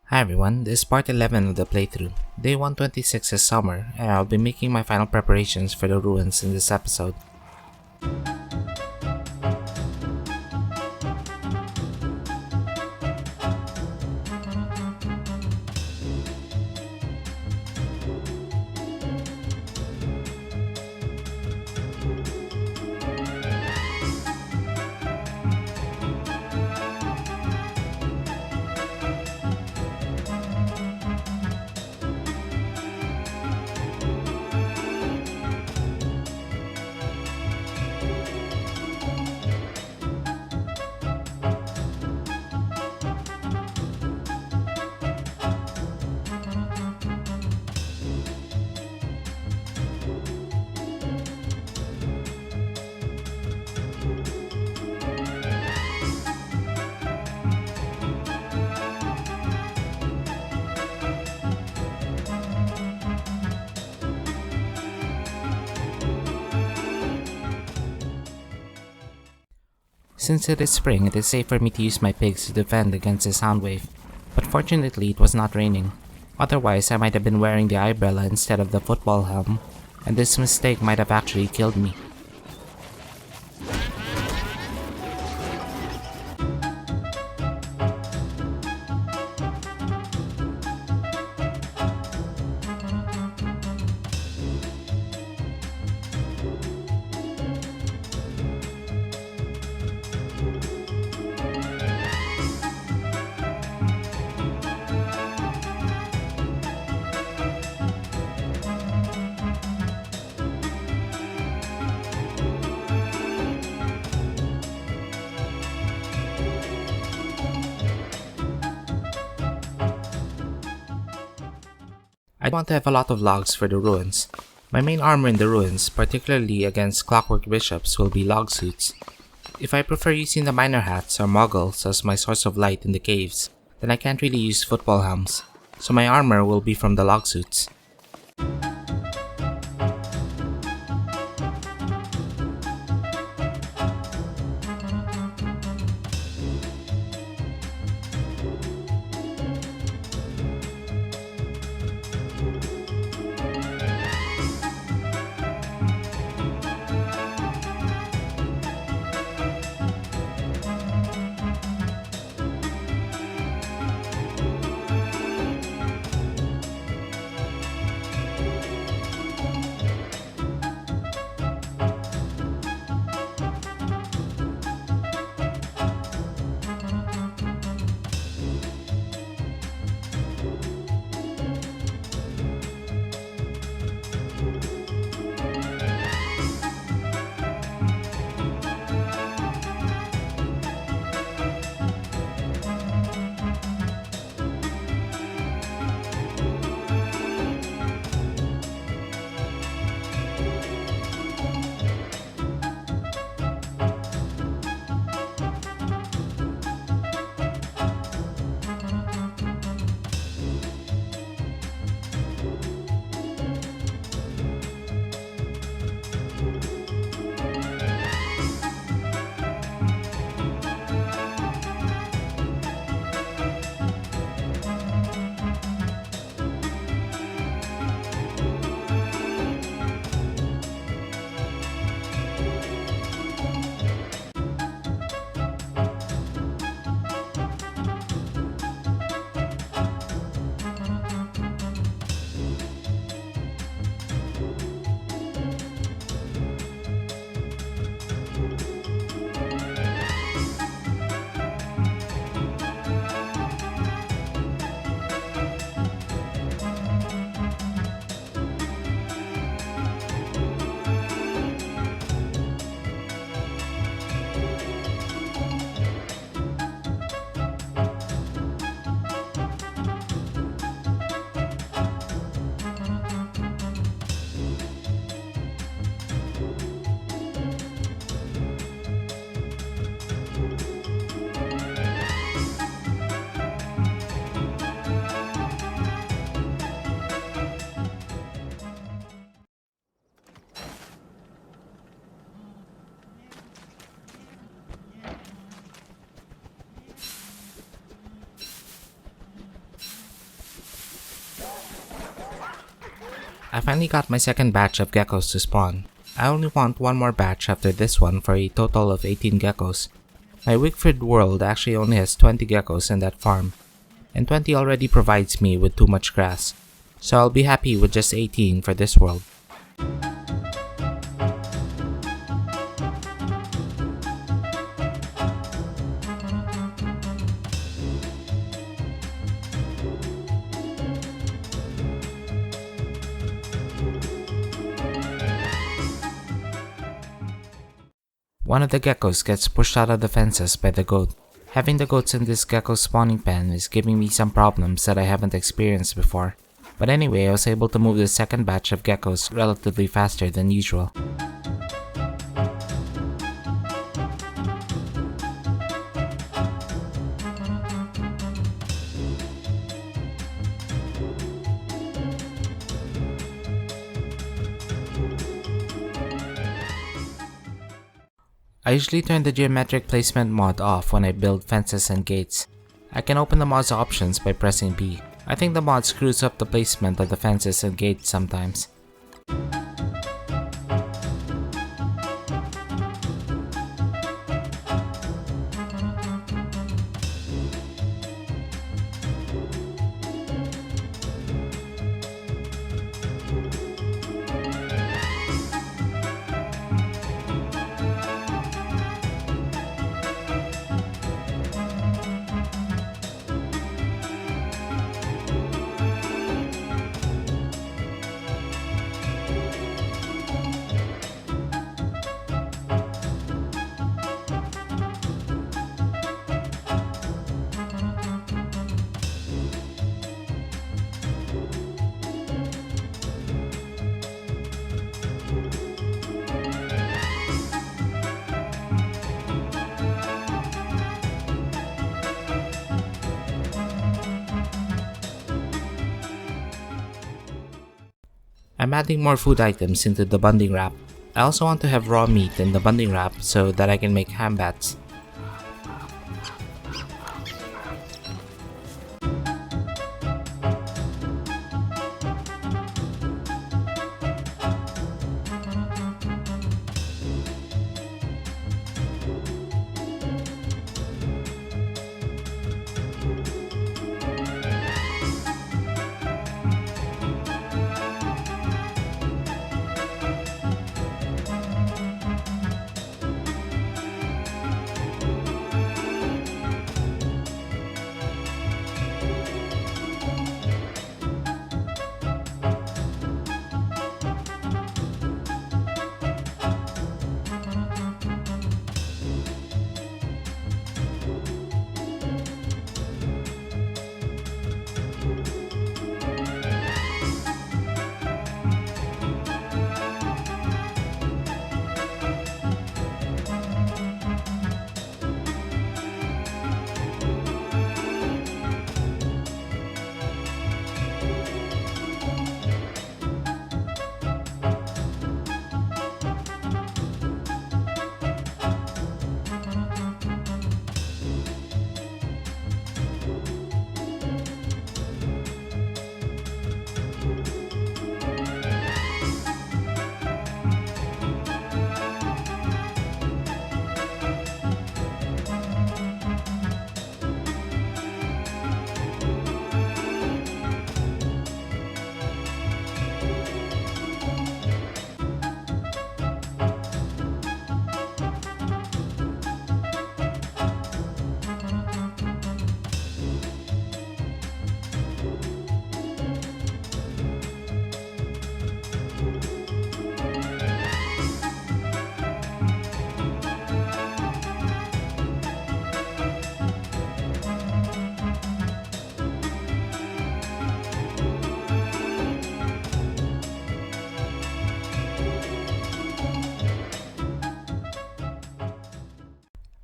Hi everyone, this is part 11 of the playthrough. Day 126 is summer, and I'll be making my final preparations for the ruins in this episode. Since it is spring, it is safe for me to use my pigs to defend against the sound wave, but fortunately it was not raining. Otherwise, I might have been wearing the umbrella instead of the football helm, and this mistake might have actually killed me. I want to have a lot of logs for the ruins. My main armor in the ruins, particularly against clockwork bishops, will be log suits. If I prefer using the miner hats or muggles as my source of light in the caves, then I can't really use football helms, so my armor will be from the log suits. I finally got my second batch of geckos to spawn. I only want one more batch after this one for a total of 18 geckos. My Wickford world actually only has 20 geckos in that farm, and 20 already provides me with too much grass, so I'll be happy with just 18 for this world. One of the geckos gets pushed out of the fences by the goat. Having the goats in this gecko spawning pen is giving me some problems that I haven't experienced before. But anyway, I was able to move the second batch of geckos relatively faster than usual. I usually turn the geometric placement mod off when I build fences and gates. I can open the mod's options by pressing B. I think the mod screws up the placement of the fences and gates sometimes. I'm adding more food items into the bunding wrap. I also want to have raw meat in the bunding wrap so that I can make ham bats.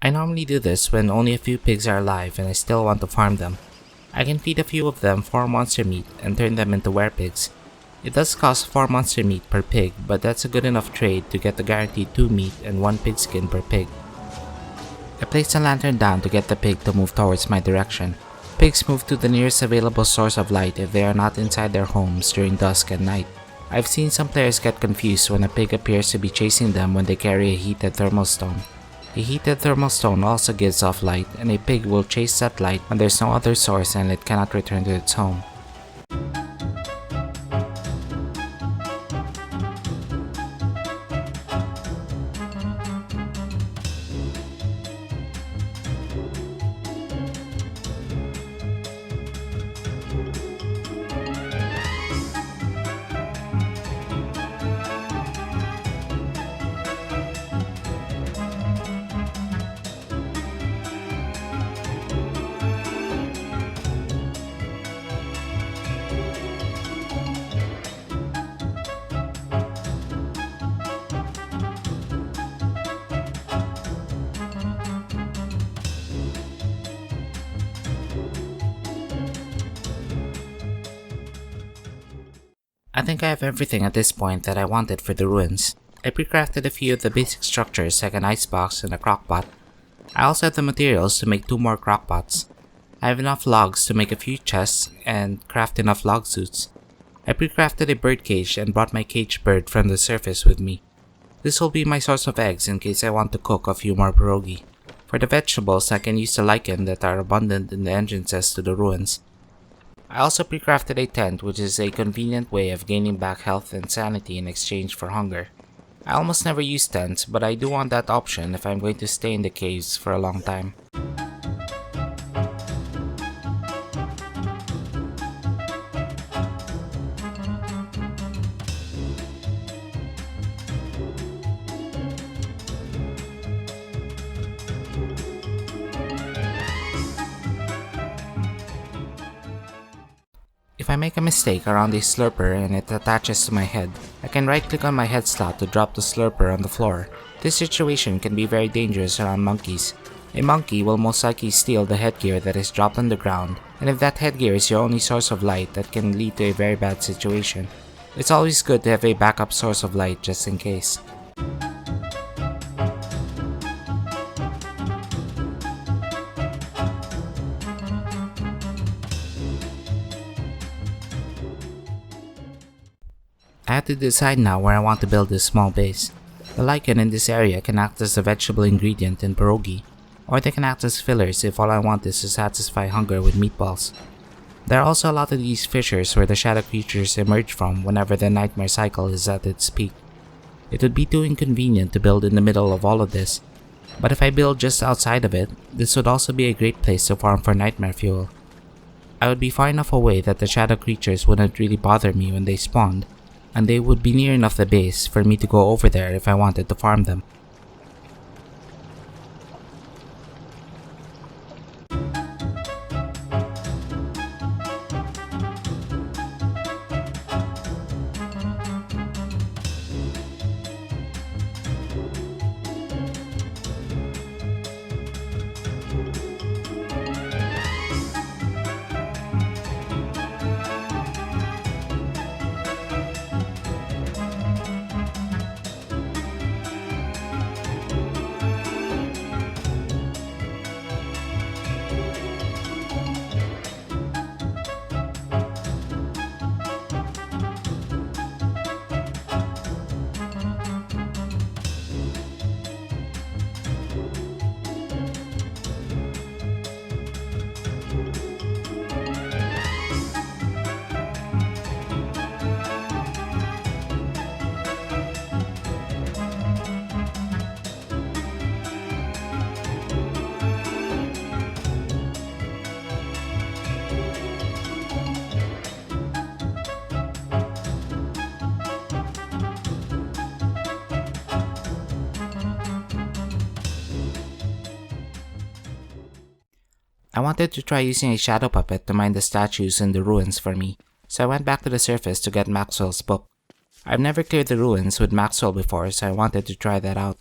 I normally do this when only a few pigs are alive and I still want to farm them. I can feed a few of them 4 monster meat and turn them into werepigs. It does cost 4 monster meat per pig, but that's a good enough trade to get the guaranteed 2 meat and 1 pig skin per pig. I place a lantern down to get the pig to move towards my direction. Pigs move to the nearest available source of light if they are not inside their homes during dusk and night. I've seen some players get confused when a pig appears to be chasing them when they carry a heated thermal stone. A heated thermal stone also gives off light, and a pig will chase that light when there's no other source and it cannot return to its home. I think I have everything at this point that I wanted for the ruins. I pre-crafted a few of the basic structures like an icebox and a crockpot. I also have the materials to make 2 more crockpots. I have enough logs to make a few chests and craft enough log suits. I pre-crafted a bird cage and brought my caged bird from the surface with me. This will be my source of eggs in case I want to cook a few more pierogi. For the vegetables, I can use the lichen that are abundant in the entrances to the ruins. I also pre-crafted a tent, which is a convenient way of gaining back health and sanity in exchange for hunger. I almost never use tents, but I do want that option if I'm going to stay in the caves for a long time. If I make a mistake around a slurper and it attaches to my head, I can right click on my head slot to drop the slurper on the floor. This situation can be very dangerous around monkeys. A monkey will most likely steal the headgear that is dropped on the ground, and if that headgear is your only source of light, that can lead to a very bad situation. It's always good to have a backup source of light just in case. I have to decide now where I want to build this small base. The lichen in this area can act as a vegetable ingredient in pierogi, or they can act as fillers if all I want is to satisfy hunger with meatballs. There are also a lot of these fissures where the shadow creatures emerge from whenever the nightmare cycle is at its peak. It would be too inconvenient to build in the middle of all of this, but if I build just outside of it, this would also be a great place to farm for nightmare fuel. I would be far enough away that the shadow creatures wouldn't really bother me when they spawned, and they would be near enough the base for me to go over there if I wanted to farm them. I wanted to try using a shadow puppet to mine the statues in the ruins for me, so I went back to the surface to get Maxwell's book. I've never cleared the ruins with Maxwell before, so I wanted to try that out.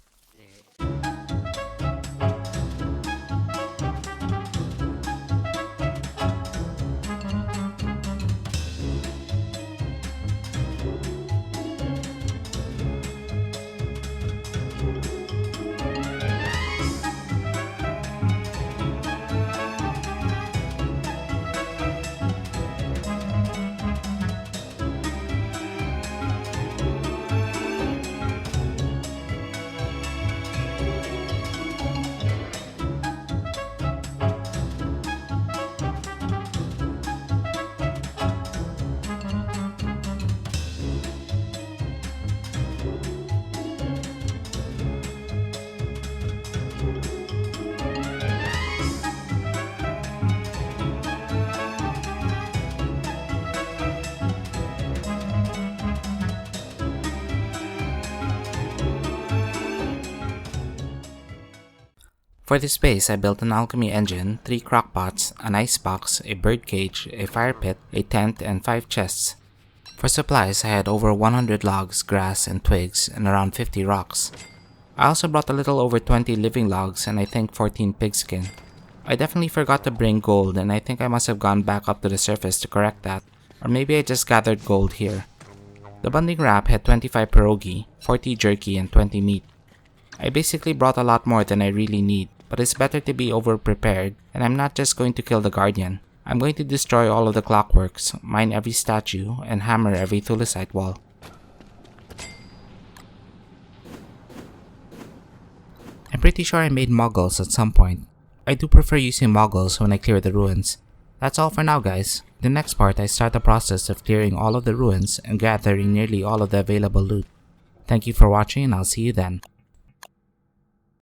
For this base, I built an alchemy engine, 3 crockpots, an ice box, a bird cage, a fire pit, a tent, and 5 chests. For supplies, I had over 100 logs, grass, and twigs, and around 50 rocks. I also brought a little over 20 living logs and I think 14 pigskin. I definitely forgot to bring gold and I think I must have gone back up to the surface to correct that, or maybe I just gathered gold here. The bunding wrap had 25 pierogi, 40 jerky, and 20 meat. I basically brought a lot more than I really need, but it's better to be over-prepared, and I'm not just going to kill the guardian. I'm going to destroy all of the clockworks, mine every statue, and hammer every thulecite wall. I'm pretty sure I made moggles at some point. I do prefer using moggles when I clear the ruins. That's all for now, guys. In the next part, I start the process of clearing all of the ruins and gathering nearly all of the available loot. Thank you for watching and I'll see you then.